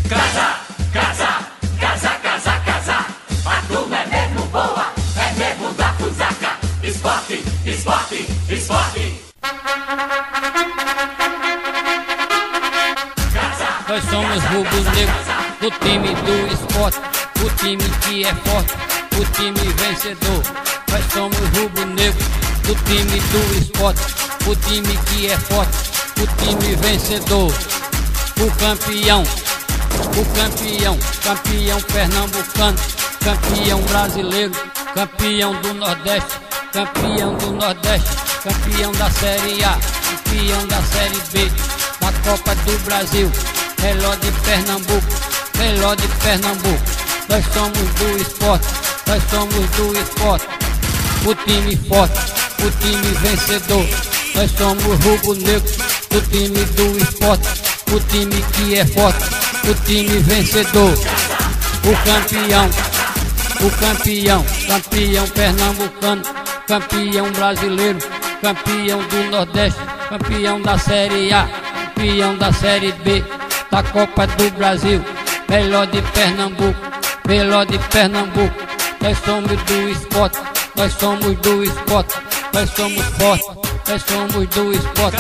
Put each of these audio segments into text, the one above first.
Casa, casa, casa, casa, casa. A turma é mesmo boa, é mesmo da fusaca. Esporte, esporte, esporte. Nós somos rubro-negros do time do esporte, o time que é forte, o time vencedor. Nós somos rubro-negros do time do esporte, o time que é forte, o time vencedor. O campeão, campeão pernambucano, campeão brasileiro, campeão do Nordeste, campeão do Nordeste, campeão da Série A, campeão da Série B, da Copa do Brasil. Reló de Pernambuco, reló de Pernambuco. Nós somos do esporte, nós somos do esporte. O time forte, o time vencedor. Nós somos rubro-negros, o time do esporte, o time que é forte, o time vencedor. O campeão pernambucano, campeão brasileiro, campeão do Nordeste, campeão da Série A, campeão da Série B, da Copa do Brasil. Melhor de Pernambuco, melhor de Pernambuco. Nós somos do esporte, nós somos do esporte, nós somos fortes, nós somos do esporte.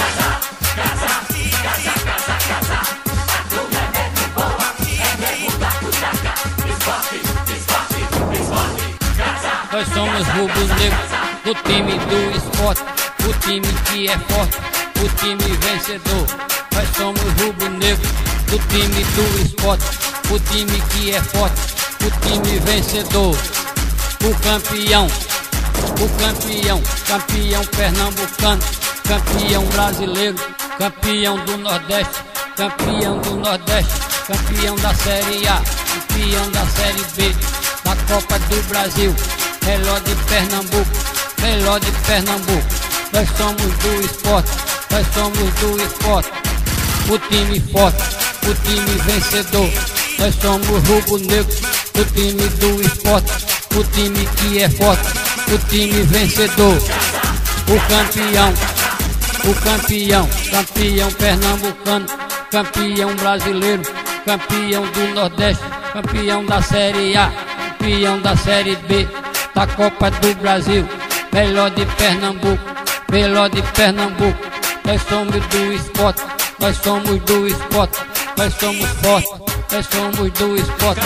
Nós somos rubro-negros do time do esporte, o time que é forte, o time vencedor. Nós somos rubro-negros do time do esporte, o time que é forte, o time vencedor. O campeão pernambucano, campeão brasileiro, campeão do Nordeste, campeão do Nordeste, campeão da Série A, campeão da Série B, da Copa do Brasil. Reló de Pernambuco, reló de Pernambuco. Nós somos do esporte, nós somos do esporte. O time forte, o time vencedor. Nós somos rubro-negros, o time do esporte, o time que é forte, o time vencedor. Campeão pernambucano, campeão brasileiro, campeão do Nordeste, campeão da Série A, campeão da Série B, da Copa do Brasil. Melhor de Pernambuco, melhor de Pernambuco. Nós somos do esporte, nós somos do esporte, nós somos fortes, nós somos do esporte.